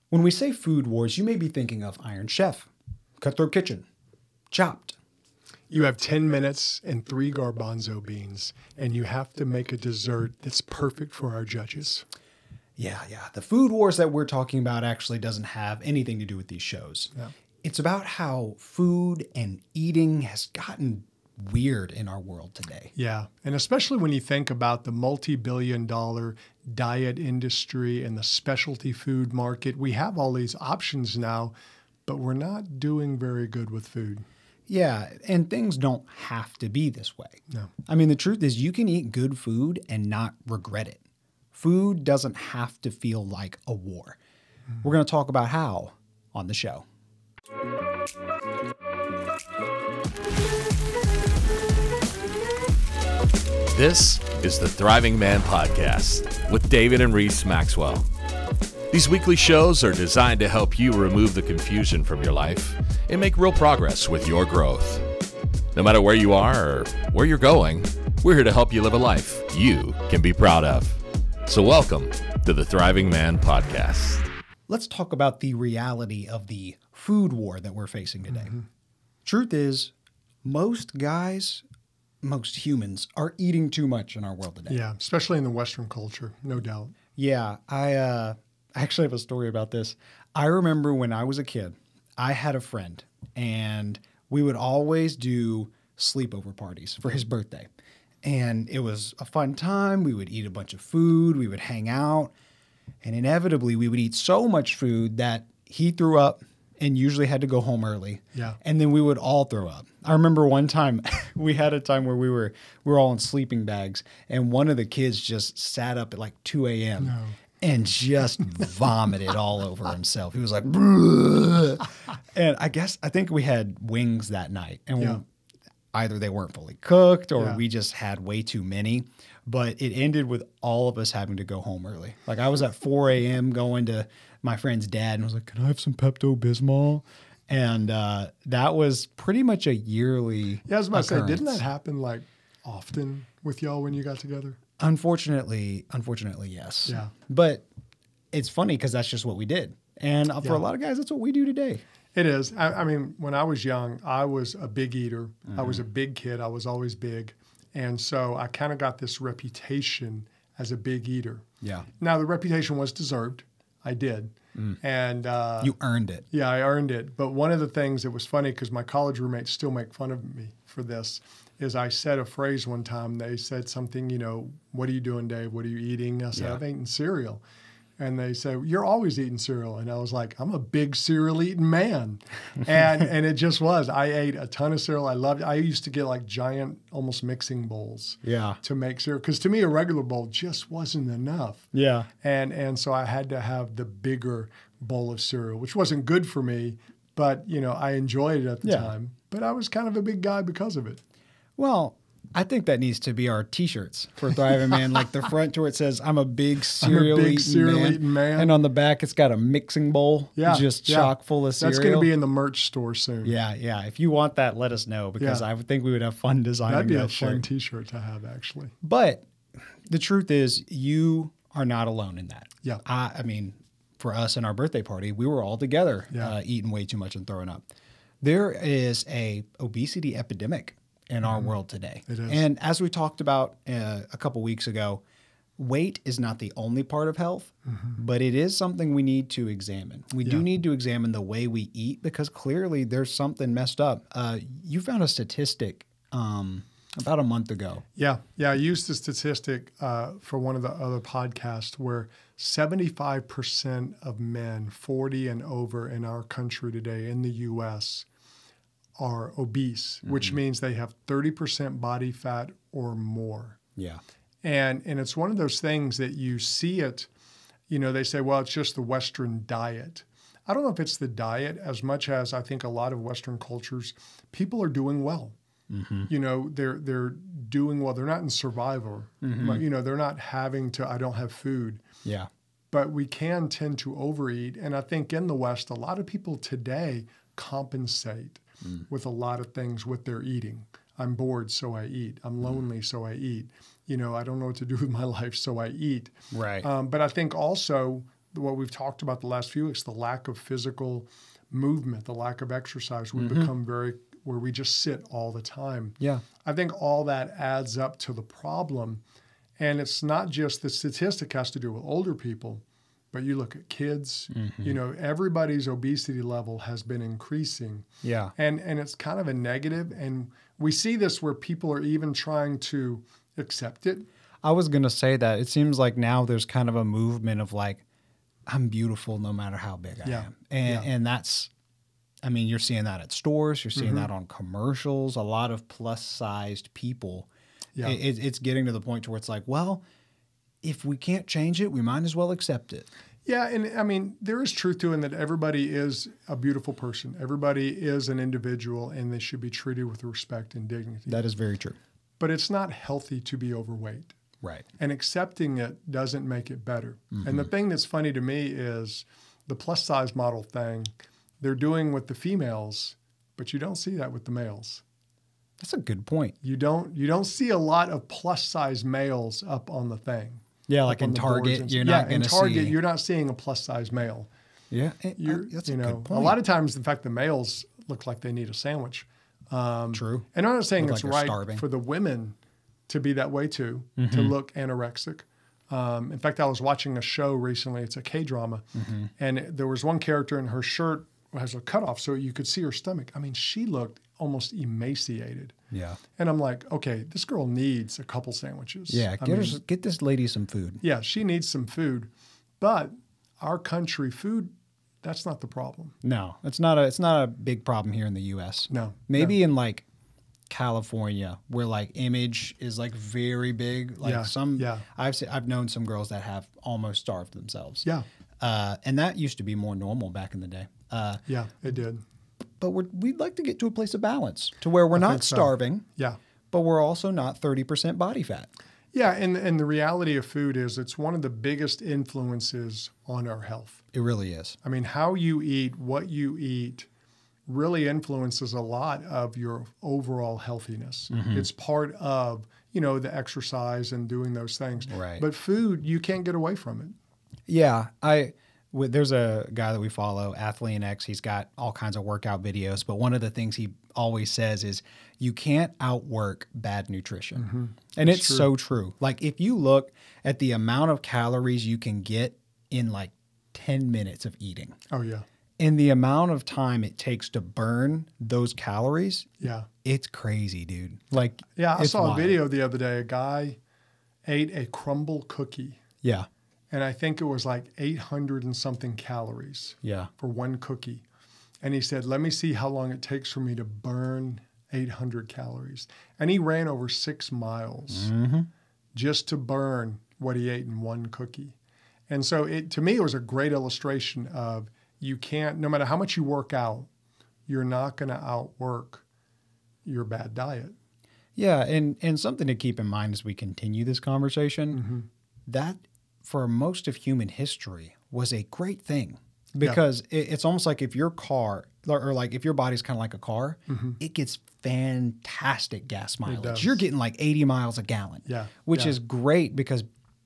When we say food wars, you may be thinking of Iron Chef, Cutthroat Kitchen, Chopped. You have 10 minutes and 3 garbanzo beans, and you have to make a dessert that's perfect for our judges. Yeah. The food wars that we're talking about actually doesn't have anything to do with these shows. Yeah. It's about how food and eating has gotten weird in our world today. Yeah, and especially when you think about the multi-billion-dollar diet industry and the specialty food market, we have all these options now, but we're not doing very good with food. Yeah, and things don't have to be this way. No. I mean, the truth is you can eat good food and not regret it. Food doesn't have to feel like a war. We're going to talk about how on the show. This is the Thriving Man Podcast with David and Reese Maxwell. These weekly shows are designed to help you remove the confusion from your life and make real progress with your growth. No matter where you are or where you're going, we're here to help you live a life you can be proud of. So welcome to the Thriving Man Podcast. Let's talk about the reality of the food war that we're facing today. Truth is, most guys, most humans are eating too much in our world today. Yeah, especially in the Western culture, no doubt. Yeah, I actually have a story about this. I remember when I was a kid, I had a friend, and we would always do sleepover parties for his birthday. And it was a fun time. We would eat a bunch of food. We would hang out. And inevitably, we would eat so much food that he threw up and usually had to go home early. Yeah. And then we would all throw up. I remember one time, we had a time where we were all in sleeping bags, and one of the kids just sat up at like 2 a.m. No. and just vomited all over himself. He was like, "Bleh." And I think we had wings that night. And either they weren't fully cooked or we just had way too many. But it ended with all of us having to go home early. Like I was at 4 a.m. going to my friend's dad and was like, "Can I have some Pepto-Bismol?" And that was pretty much a yearly Yeah, I was about to say, occurrence. didn't that happen like often with y'all when you got together? Unfortunately, yes. Yeah. But it's funny because that's just what we did. And for a lot of guys, that's what we do today. It is. I mean, when I was young, I was a big eater. I was a big kid. I was always big. And so I kind of got this reputation as a big eater. Yeah. Now, the reputation was deserved. I did. And You earned it. yeah, I earned it. But one of the things that was funny, because my college roommates still make fun of me for this, is I said a phrase one time. They said something, "What are you doing, Dave? What are you eating?" I said, "I'm eating cereal." And they said, "You're always eating cereal." And I was like, "I'm a big cereal-eating man." And it just was. I ate a ton of cereal. I loved it. I used to get like giant, almost mixing bowls to make cereal. Because to me, a regular bowl just wasn't enough. Yeah. And so I had to have the bigger bowl of cereal, which wasn't good for me, but, I enjoyed it at the time. But I was kind of a big guy because of it. Well, I think that needs to be our T-shirts for Thriving Man. Like the front to it says, "I'm a big cereal-eating man." And on the back, it's got a mixing bowl chock full of cereal. That's going to be in the merch store soon. Yeah. If you want that, let us know because I would think we would have fun designing That'd be that a shirt. fun T-shirt to have, actually. But the truth is, you are not alone in that. Yeah. I mean, for us in our birthday party, we were all together eating way too much and throwing up. There is a obesity epidemic in our world today. It is. And as we talked about a couple weeks ago, weight is not the only part of health, but it is something we need to examine. We do need to examine the way we eat because clearly there's something messed up. You found a statistic about a month ago. Yeah. I used the statistic for one of the other podcasts where 75% of men 40 and over in our country today in the U.S. are obese, which means they have 30% body fat or more. Yeah. And it's one of those things that you see it, they say, well, it's just the Western diet. I don't know if it's the diet as much as I think a lot of Western cultures, people are doing well. They're doing well. They're not in survival. But, they're not having to, I don't have food. Yeah. But we can tend to overeat. And I think in the West, a lot of people today compensate with a lot of things with their eating. I'm bored, so I eat. I'm lonely, so I eat. I don't know what to do with my life, so I eat. Right. But I think also what we've talked about the last few weeks, the lack of physical movement, the lack of exercise. We become where we just sit all the time. Yeah. I think all that adds up to the problem. And it's not just the statistic has to do with older people, but you look at kids, you know, everybody's obesity level has been increasing. Yeah. And it's kind of a negative. And we see this where people are even trying to accept it. I was going to say that. It seems like now there's kind of a movement of like, I'm beautiful no matter how big I am. And that's, I mean, you're seeing that at stores. You're seeing that on commercials. A lot of plus-sized people. Yeah. It's getting to the point to where it's like, well, if we can't change it, we might as well accept it. Yeah, and I mean, there is truth to it in that everybody is a beautiful person. Everybody is an individual, and they should be treated with respect and dignity. That is very true. But it's not healthy to be overweight. Right. And accepting it doesn't make it better. And the thing that's funny to me is the plus-size model thing they're doing with the females, but you don't see that with the males. That's a good point. You don't see a lot of plus-size males up on the thing. Yeah, like in Target, you're not going to see. In Target, you're not seeing a plus-size male. Yeah, that's a good point. A lot of times, in fact, the males look like they need a sandwich. True. And I'm not saying it's like right starving. for the women to be that way too, to look anorexic. In fact, I was watching a show recently. It's a K-drama. And there was one character and her shirt has a cutoff so you could see her stomach. I mean, she looked almost emaciated. Yeah. And I'm like, okay, this girl needs a couple sandwiches. Yeah, get this lady some food. Yeah, she needs some food. But our country food, that's not the problem. No, it's not a big problem here in the U.S. No. Maybe in like California, where like image is like very big. Like I've known some girls that have almost starved themselves. Yeah. And that used to be more normal back in the day. Yeah, it did. But we'd like to get to a place of balance to where we're not starving. Yeah. But we're also not 30% body fat. Yeah, and the reality of food is it's one of the biggest influences on our health. It really is. I mean, how you eat, what you eat really influences a lot of your overall healthiness. It's part of, the exercise and doing those things. Right. But food, you can't get away from it. Yeah, there's a guy that we follow, Athlean X. He's got all kinds of workout videos, but one of the things he always says is you can't outwork bad nutrition. And it's so true. Like if you look at the amount of calories you can get in like 10 minutes of eating. Oh, yeah. And the amount of time it takes to burn those calories, yeah, it's crazy, dude. Like, yeah, I saw a video the other day. A guy ate a crumble cookie. Yeah. And I think it was like 800 and something calories for one cookie. And he said, let me see how long it takes for me to burn 800 calories. And he ran over 6 miles just to burn what he ate in one cookie. And so to me, it was a great illustration of you can't, no matter how much you work out, you're not going to outwork your bad diet. Yeah. And something to keep in mind as we continue this conversation, that for most of human history was a great thing because it's almost like if your car or like if your body's kind of like a car, it gets fantastic gas mileage. You're getting like 80 miles a gallon, which is great because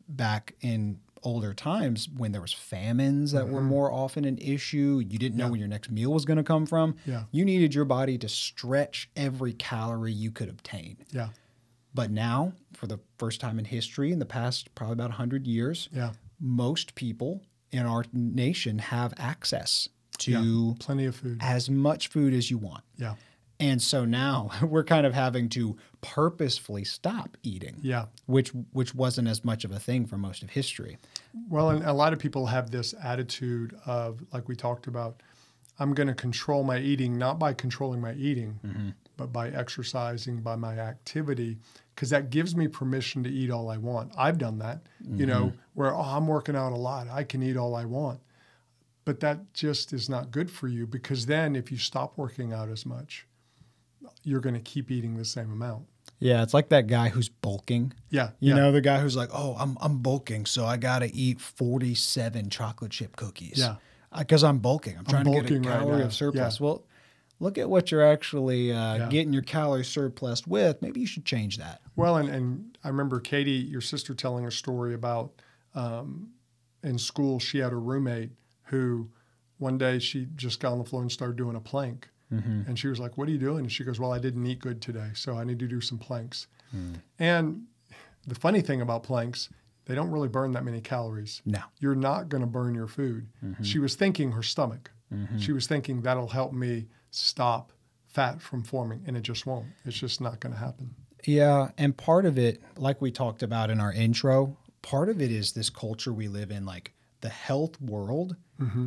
back in older times when there was famines that were more often an issue, you didn't know when your next meal was going to come from. You needed your body to stretch every calorie you could obtain. Yeah. But now, for the first time in history, in the past probably about 100 years, most people in our nation have access to plenty of food, as much food as you want. Yeah. And so now we're kind of having to purposefully stop eating, which wasn't as much of a thing for most of history. Well, and a lot of people have this attitude of, like we talked about, I'm going to control my eating, not by controlling my eating, but by exercising, by my activity, because that gives me permission to eat all I want. I've done that, where, I'm working out a lot. I can eat all I want. But that just is not good for you because then if you stop working out as much, you're going to keep eating the same amount. Yeah, it's like that guy who's bulking. Yeah. You know, the guy who's like, oh, I'm bulking, so I got to eat 47 chocolate chip cookies. Yeah. Because I'm bulking. I'm trying to get a calorie of surplus. Yeah. Well, look at what you're actually getting your calorie surplus with. Maybe you should change that. Well, and I remember Katie, your sister, telling a story about in school, she had a roommate who one day she just got on the floor and started doing a plank. Mm-hmm. And she was like, "What are you doing?" And she goes, "Well, I didn't eat good today, so I need to do some planks." And the funny thing about planks, they don't really burn that many calories. No. You're not going to burn your food. She was thinking her stomach. She was thinking that'll help me stop fat from forming, and it just won't. It's just not going to happen. Yeah, and part of it, like we talked about in our intro, part of it is this culture we live in, like the health world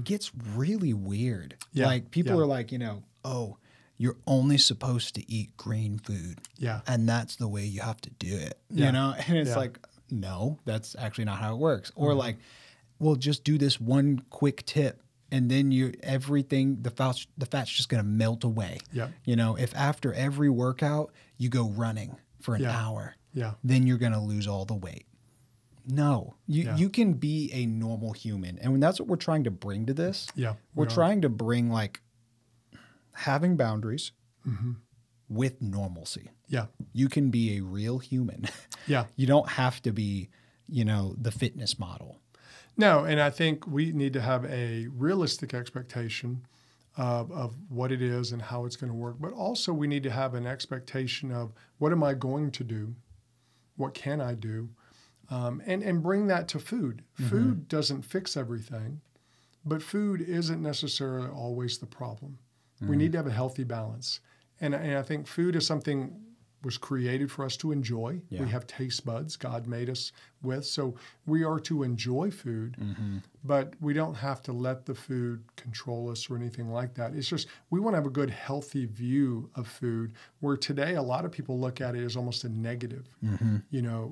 gets really weird. Yeah. Like people are like, oh, you're only supposed to eat green food. Yeah. And that's the way you have to do it. Yeah. And it's like, no, that's actually not how it works. Or like, well, just do this one quick tip and then the fat's just going to melt away. Yeah. If after every workout you go running for an hour, then you're going to lose all the weight. No, you can be a normal human. And that's what we're trying to bring to this. Yeah. We're trying to bring like having boundaries with normalcy. Yeah. You can be a real human. Yeah. You don't have to be, the fitness model. No, and I think we need to have a realistic expectation of what it is and how it's going to work. But also we need to have an expectation of what am I going to do? What can I do? And bring that to food. Food doesn't fix everything, but food isn't necessarily always the problem. We need to have a healthy balance. And I think food is something was created for us to enjoy. Yeah. We have taste buds God made us with. So we are to enjoy food, but we don't have to let the food control us or anything like that. It's just we want to have a good, healthy view of food, where today a lot of people look at it as almost a negative.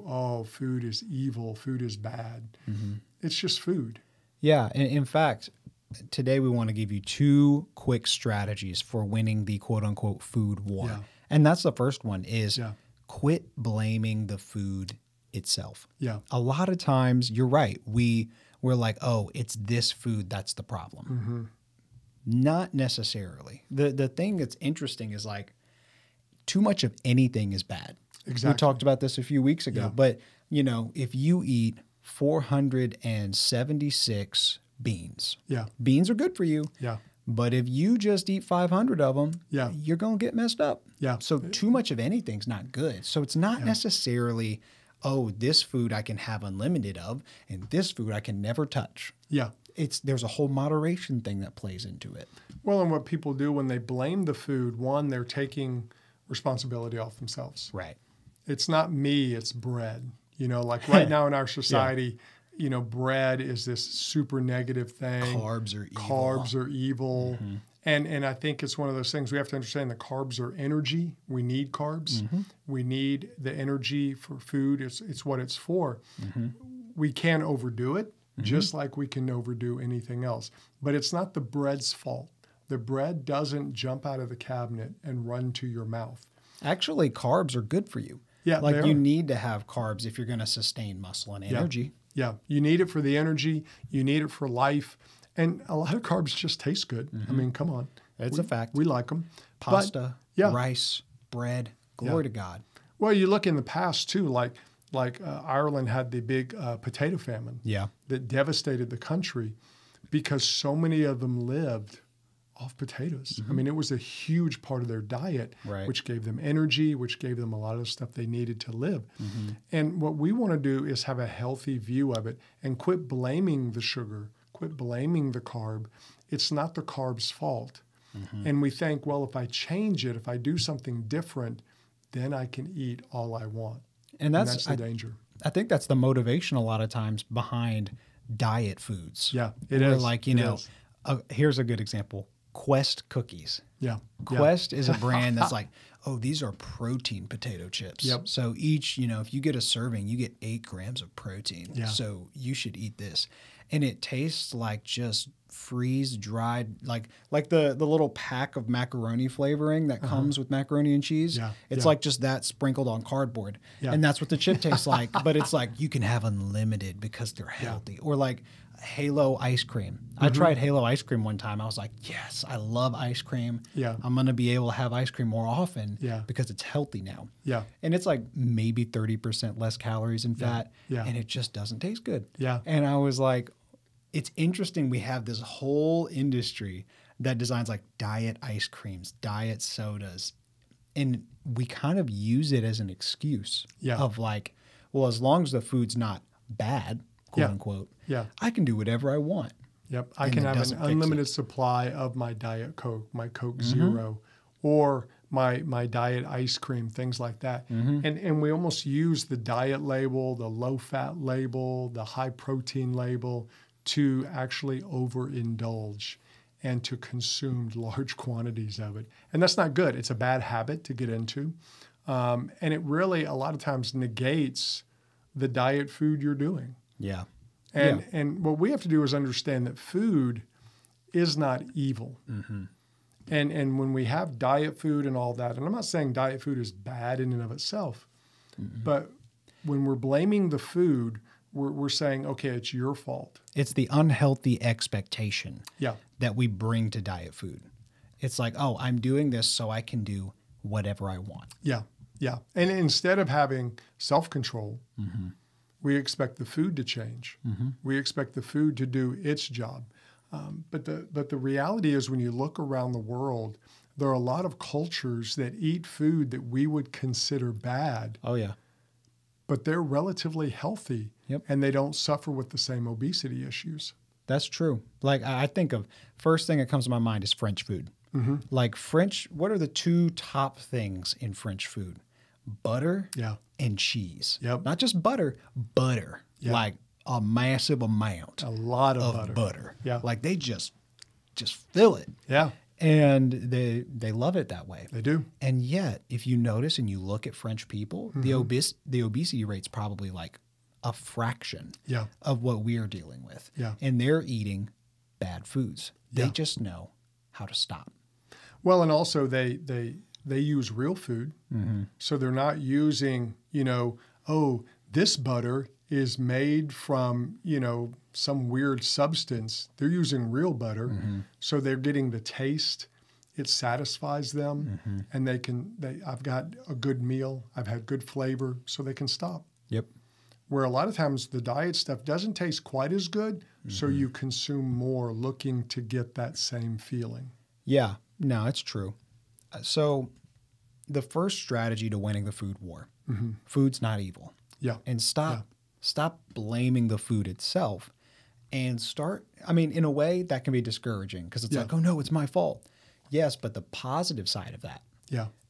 Oh, food is evil, food is bad. It's just food. Yeah. And in fact, today we want to give you 2 quick strategies for winning the quote unquote food war. Yeah. And that's the first one is quit blaming the food itself. Yeah. A lot of times, you're right. We're like, oh, it's this food that's the problem. Not necessarily. The thing that's interesting is like too much of anything is bad. Exactly. We talked about this a few weeks ago. Yeah. But, if you eat 476 beans, beans are good for you. Yeah. But if you just eat 500 of them, you're going to get messed up. Yeah. So too much of anything's not good. So it's not necessarily, oh, this food I can have unlimited of, and this food I can never touch. Yeah. There's a whole moderation thing that plays into it. Well, and what people do when they blame the food, one, they're taking responsibility off themselves. Right. It's not me, it's bread. Like right now in our society, bread is this super negative thing. Carbs are evil. Carbs are evil. And I think it's one of those things we have to understand that carbs are energy. We need carbs. We need the energy for food. It's what it's for. We can overdo it, just like we can overdo anything else. But it's not the bread's fault. The bread doesn't jump out of the cabinet and run to your mouth. Actually, carbs are good for you. Yeah, like you need to have carbs if you're going to sustain muscle and energy. Yeah, you need it for the energy. You need it for life. And a lot of carbs just taste good. I mean, come on. It's a fact. We like them. Pasta, rice, bread, glory to God. Well, you look in the past too, like Ireland had the big potato famine that devastated the country because so many of them lived off potatoes. I mean, it was a huge part of their diet, which gave them energy, which gave them a lot of the stuff they needed to live. And what we want to do is have a healthy view of it and quit blaming the sugar, quit blaming the carb. It's not the carb's fault. And we think, well, if I change it, if I do something different, then I can eat all I want. And that's the danger. I think that's the motivation a lot of times behind diet foods. Yeah, it is. Like, here's a good example. Quest cookies. Yeah. Quest is a brand that's like, oh, these are protein potato chips. Yep. So each, if you get a serving, you get 8 grams of protein. Yeah. So you should eat this. And it tastes like just freeze-dried, like the little pack of macaroni flavoring that comes with macaroni and cheese. Yeah. It's like just that sprinkled on cardboard. Yeah. And that's what the chip tastes like. But it's like you can have unlimited because they're healthy. Or like Halo ice cream. I tried Halo ice cream one time. I was like, yes, I love ice cream. Yeah. I'm going to be able to have ice cream more often because it's healthy now. Yeah. And it's like maybe 30% less calories and fat. Yeah. And it just doesn't taste good. Yeah. And I was like, it's interesting. We have this whole industry that designs like diet ice creams, diet sodas, and we kind of use it as an excuse of like, well, as long as the food's not bad, quote unquote, I can do whatever I want. Yep. I can have an unlimited supply of my Diet Coke, my Coke Zero, or my diet ice cream, things like that. And we almost use the diet label, the low fat label, the high protein label to actually overindulge and to consume large quantities of it. And that's not good. It's a bad habit to get into. And it really, a lot of times, negates the diet food you're doing. Yeah. And what we have to do is understand that food is not evil. And when we have diet food and all that, and I'm not saying diet food is bad in and of itself, but when we're blaming the food, we're saying, okay, it's your fault. It's the unhealthy expectation that we bring to diet food. It's like, oh, I'm doing this so I can do whatever I want. Yeah. And instead of having self-control, we expect the food to change. We expect the food to do its job. But the reality is, when you look around the world, there are a lot of cultures that eat food that we would consider bad. Oh, yeah. But they're relatively healthy, and they don't suffer with the same obesity issues. That's true. Like, I think of, first thing that comes to my mind is French food. Like what are the two top things in French food? Butter and cheese. Not just butter. Like a massive amount. A lot of butter. Like they just fill it. And they love it that way. They do. And yet, if you notice and you look at French people, the obesity rate's probably like a fraction of what we are dealing with. And they're eating bad foods. They just know how to stop. Well, and also they use real food. So they're not using, this butter is made from, some weird substance. They're using real butter. So they're getting the taste. It satisfies them. And I've got a good meal. I've had good flavor, so they can stop. Where a lot of times the diet stuff doesn't taste quite as good, so you consume more looking to get that same feeling. Yeah, no, it's true. So the first strategy to winning the food war, food's not evil. And stop blaming the food itself and start, in a way that can be discouraging because it's like, oh no, it's my fault. Yes, but the positive side of that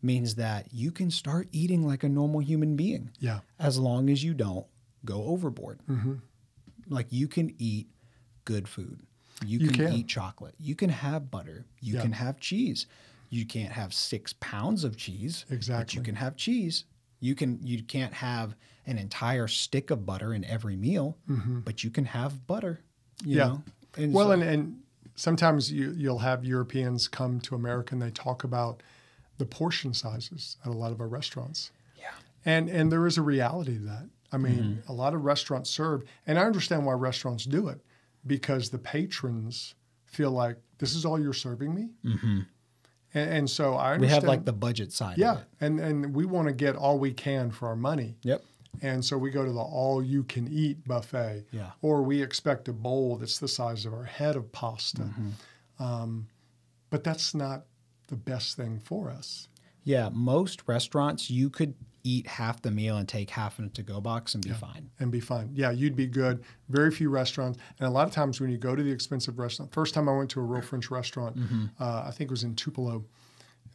means that you can start eating like a normal human being as long as you don't go overboard. Like you can eat good food. You can eat chocolate. You can have butter. You can have cheese. You can't have 6 pounds of cheese. But you can have cheese. You can't have an entire stick of butter in every meal, but you can have butter. You know? And sometimes you'll have Europeans come to America and they talk about the portion sizes at a lot of our restaurants. And there is a reality to that. A lot of restaurants serve, and I understand why restaurants do it, because the patrons feel like, this is all you're serving me? And so I understand. We have like the budget side of it. And we want to get all we can for our money. And so we go to the all-you-can-eat buffet. Or we expect a bowl that's the size of our head of pasta. But that's not the best thing for us. Most restaurants, you could eat half the meal and take half in a to-go box and be fine. You'd be good. Very few restaurants. And a lot of times when you go to the expensive restaurant, first time I went to a real French restaurant, I think it was in Tupelo,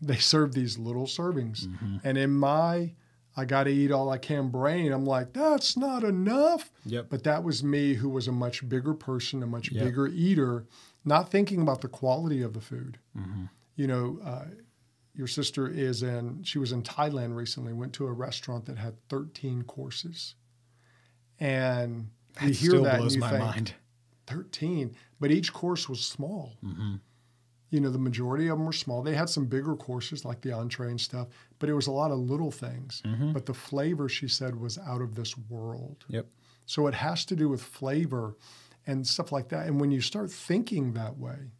they served these little servings. And in my, I got to eat all I can brain, I'm like, that's not enough. But that was me, who was a much bigger person, a much bigger eater, not thinking about the quality of the food. Your sister she was in Thailand recently, went to a restaurant that had 13 courses. And you hear that and you think, mind. 13, but each course was small. The majority of them were small. They had some bigger courses like the entree and stuff, but it was a lot of little things. But the flavor, she said, was out of this world. So it has to do with flavor and stuff like that. And when you start thinking that way,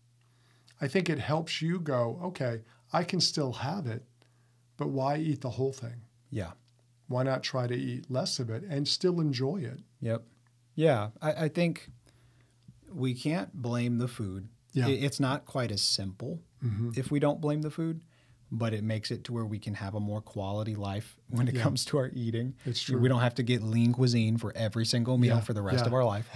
I think it helps you go, okay, I can still have it, but why eat the whole thing? Why not try to eat less of it and still enjoy it? I think we can't blame the food. Yeah. It's not quite as simple if we don't blame the food, but it makes it to where we can have a more quality life when it comes to our eating. It's true. We don't have to get lean cuisine for every single meal for the rest of our life.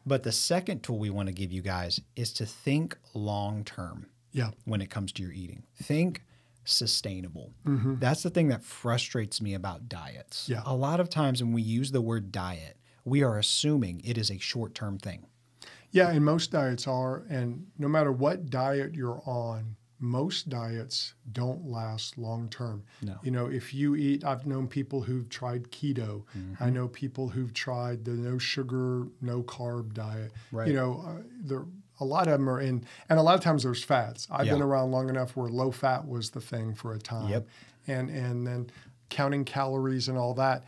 But the second tool we want to give you guys is to think long term when it comes to your eating. Think sustainable. That's the thing that frustrates me about diets. Yeah. A lot of times when we use the word diet, we are assuming it is a short-term thing. Yeah, and most diets are, and no matter what diet you're on, most diets don't last long term. No. You know, if you eat, I've known people who've tried keto. I know people who've tried the no sugar, no carb diet. Right. You know, a lot of them are in, and a lot of times there's fats. I've been around long enough where low fat was the thing for a time. Yep. And then counting calories and all that.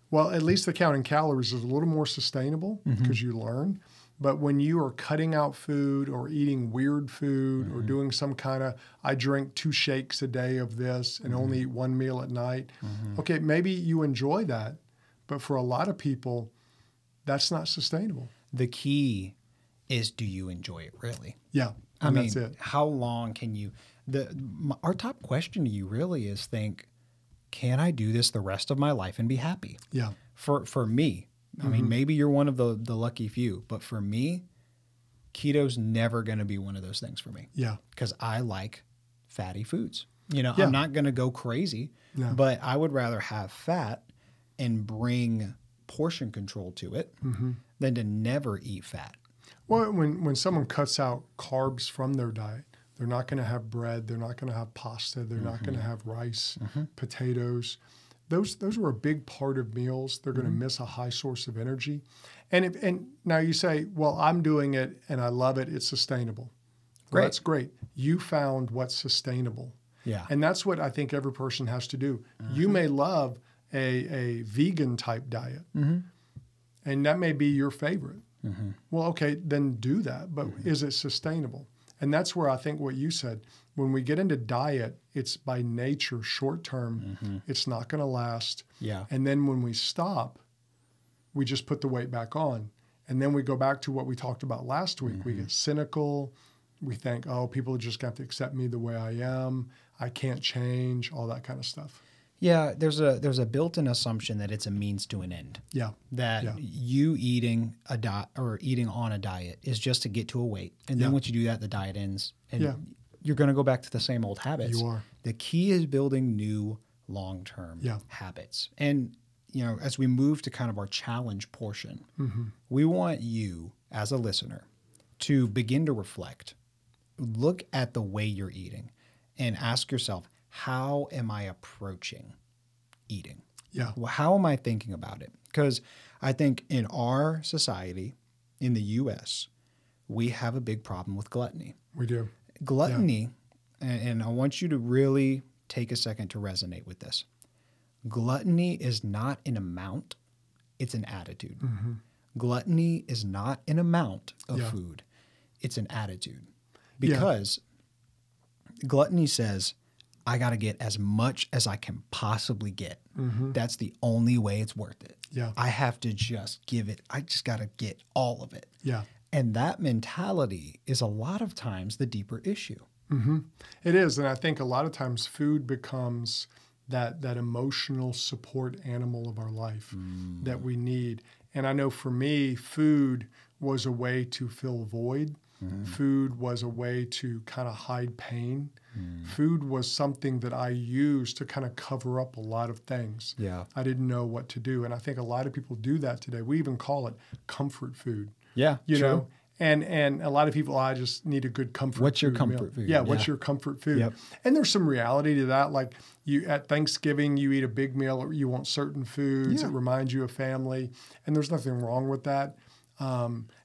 Well, at least the counting calories is a little more sustainable because you learn. But when you are cutting out food or eating weird food or doing some kind of, I drink 2 shakes a day of this and only eat 1 meal at night, okay, maybe you enjoy that. But for a lot of people, that's not sustainable. The key is, do you enjoy it really? Yeah, I mean, that's it. how long can you, our top question to you really is can I do this the rest of my life and be happy? Yeah. For me, I mean, maybe you're one of the lucky few, but for me, keto's never going to be one of those things for me. Yeah. Because I like fatty foods. You know, Yeah. I'm not going to go crazy, but I would rather have fat and bring portion control to it than to never eat fat. Well, when someone cuts out carbs from their diet, they're not going to have bread. They're not going to have pasta. They're not going to have rice, potatoes. Those were a big part of meals. They're going to miss a high source of energy. And now you say, well, I'm doing it and I love it. It's sustainable. Well, that's great. You found what's sustainable. Yeah. And that's what I think every person has to do. You may love a vegan type diet, and that may be your favorite. Well, okay, then do that. But is it sustainable? And that's where I think what you said, when we get into diet, it's by nature short term. It's not going to last. Yeah. And then when we stop, we just put the weight back on. And then we go back to what we talked about last week. We get cynical. We think, oh, people are just going to have to accept me the way I am. I can't change, all that kind of stuff. Yeah, there's a built-in assumption that it's a means to an end. Yeah. That you eating a diet or eating on a diet is just to get to a weight, and then once you do that, the diet ends, and you're going to go back to the same old habits. You are. The key is building new long-term habits, and you know, as we move to kind of our challenge portion, we want you as a listener to begin to reflect, look at the way you're eating, and ask yourself, how am I approaching eating? Yeah. Well, how am I thinking about it? Because I think in our society, in the U.S., we have a big problem with gluttony. We do. Gluttony, and I want you to really take a second to resonate with this. Gluttony is not an amount, it's an attitude. Gluttony is not an amount of food, it's an attitude. Because gluttony says, I got to get as much as I can possibly get. That's the only way it's worth it. Yeah. I have to just give it. I just got to get all of it. Yeah. And that mentality is a lot of times the deeper issue. It is. And I think a lot of times food becomes that emotional support animal of our life that we need. And I know for me, food was a way to fill a void. Food was a way to kind of hide pain. Food was something that I used to kind of cover up a lot of things. Yeah. I didn't know what to do. And I think a lot of people do that today. We even call it comfort food. Yeah, You know? And a lot of people, I just need a good comfort food. What's your comfort meal. food? Yeah, what's your comfort food? Yep. And there's some reality to that. Like you at Thanksgiving, you eat a big meal, or you want certain foods. It reminds you of family. And there's nothing wrong with that.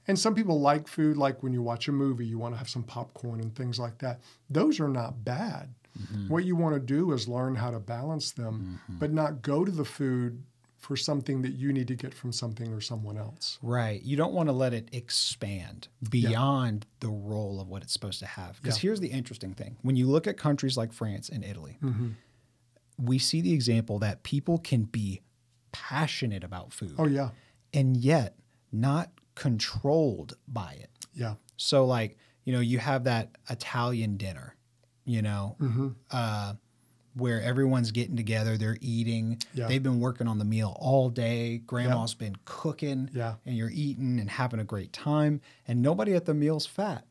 And some people like food, like when you watch a movie, you want to have some popcorn and things like that. Those are not bad. What you want to do is learn how to balance them, but not go to the food for something that you need to get from something or someone else. Right. You don't want to let it expand beyond the role of what it's supposed to have. Because here's the interesting thing. When you look at countries like France and Italy, we see the example that people can be passionate about food. Oh, yeah. And yet not controlled by it. Yeah. So like, you have that Italian dinner, where everyone's getting together, they're eating, they've been working on the meal all day, grandma's been cooking, and you're eating and having a great time, and nobody at the meal's fat,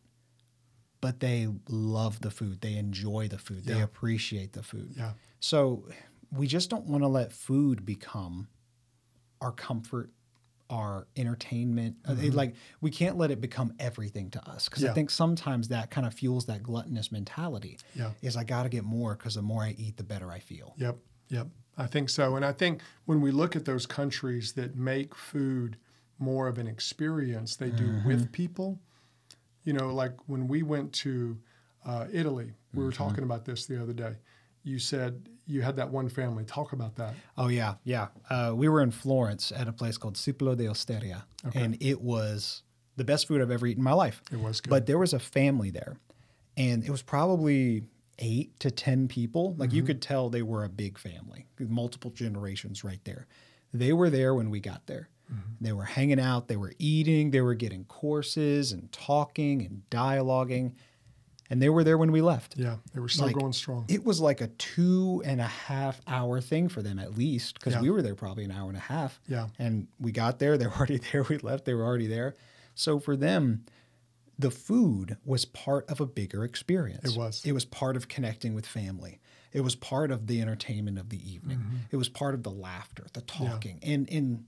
but they love the food, they enjoy the food, they appreciate the food. Yeah. So we just don't want to let food become our comfort, our entertainment. Like, we can't let it become everything to us, because I think sometimes that kind of fuels that gluttonous mentality. Is I got to get more, because the more I eat, the better I feel. Yep. I think so. And I think when we look at those countries that make food more of an experience, they do with people. Like when we went to Italy, we were talking about this the other day. You said you had that one family. Talk about that. Oh, yeah. We were in Florence at a place called Cipolo de Osteria, and it was the best food I've ever eaten in my life. It was good. But there was a family there, and it was probably 8 to 10 people. Like, you could tell they were a big family, multiple generations right there. They were there when we got there. They were hanging out, they were eating, they were getting courses and talking and dialoguing. And they were there when we left. Yeah, they were still going strong. It was like a 2.5 hour thing for them at least, because we were there probably an hour and a half. Yeah. And we got there, they were already there. We left, they were already there. So for them, the food was part of a bigger experience. It was. It was part of connecting with family. It was part of the entertainment of the evening. It was part of the laughter, the talking. And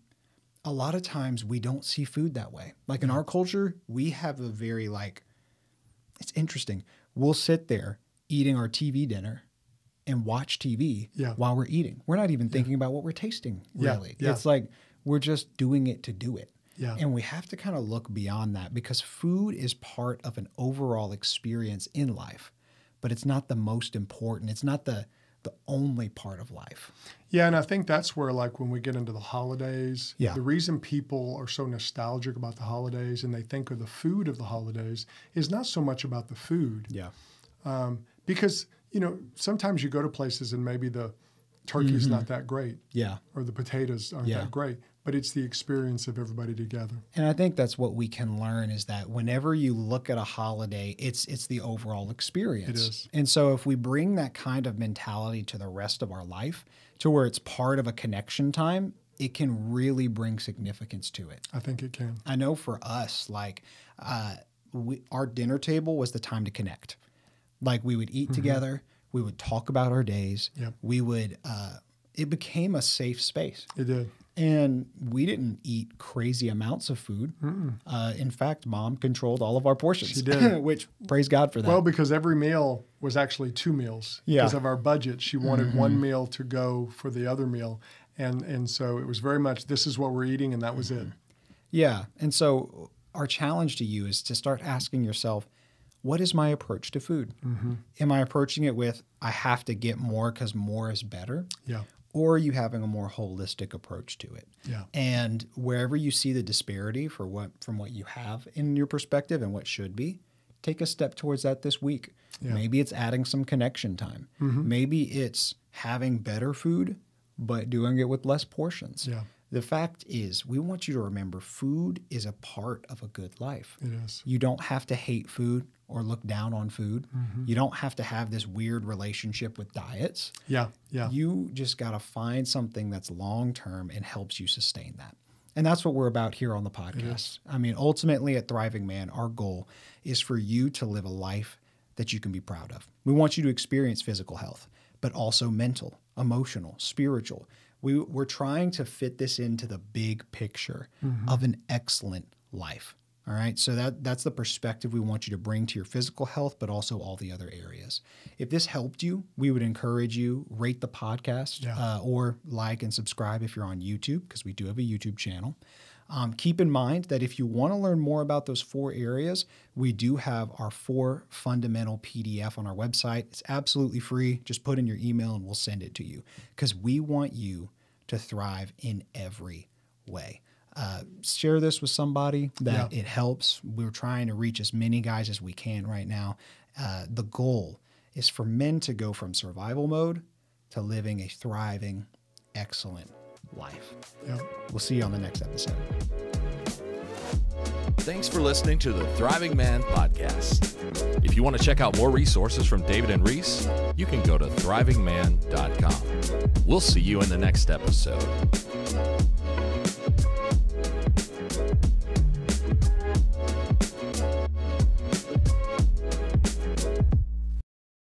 a lot of times we don't see food that way. Like in our culture, we have a very it's interesting. We'll sit there eating our TV dinner and watch TV while we're eating. We're not even thinking about what we're tasting, really. It's like we're just doing it to do it. And we have to kind of look beyond that, because food is part of an overall experience in life, but it's not the most important. It's not the only part of life. Yeah, and I think that's where, like, when we get into the holidays, the reason people are so nostalgic about the holidays and they think of the food of the holidays is not so much about the food. Because, sometimes you go to places and maybe the turkey's not that great. Or the potatoes aren't that great. But it's the experience of everybody together. And I think that's what we can learn, is that whenever you look at a holiday, it's the overall experience. It is. And so if we bring that kind of mentality to the rest of our life, to where it's part of a connection time, it can really bring significance to it. I think it can. I know for us, our dinner table was the time to connect. Like, we would eat together, we would talk about our days, we would, it became a safe space. It did. And we didn't eat crazy amounts of food. In fact, Mom controlled all of our portions. She did. Which, praise God for that. Well, because every meal was actually 2 meals. Because of our budget. She wanted one meal to go for the other meal. And so it was very much, this is what we're eating, and that was it. Yeah. And so our challenge to you is to start asking yourself, what is my approach to food? Am I approaching it with, I have to get more because more is better? Or are you having a more holistic approach to it? And wherever you see the disparity from what you have in your perspective and what should be, take a step towards that this week. Maybe it's adding some connection time. Maybe it's having better food, but doing it with less portions. The fact is, we want you to remember, food is a part of a good life. It is. You don't have to hate food or look down on food. You don't have to have this weird relationship with diets. You just got to find something that's long-term and helps you sustain that. And that's what we're about here on the podcast. I mean, ultimately at Thriving Man, our goal is for you to live a life that you can be proud of. We want you to experience physical health, but also mental, emotional, spiritual. We're trying to fit this into the big picture of an excellent life. All right. So that's the perspective we want you to bring to your physical health, but also all the other areas. If this helped you, we would encourage you, rate the podcast or like and subscribe if you're on YouTube, because we do have a YouTube channel. Keep in mind that if you want to learn more about those 4 areas, we do have our 4 fundamental PDF on our website. It's absolutely free. Just put in your email and we'll send it to you, because we want you to thrive in every way. Share this with somebody that it helps. We're trying to reach as many guys as we can right now. The goal is for men to go from survival mode to living a thriving, excellent life. We'll see you on the next episode. Thanks for listening to the Thriving Man Podcast. If you want to check out more resources from David and Reese, you can go to thrivingman.com. We'll see you in the next episode.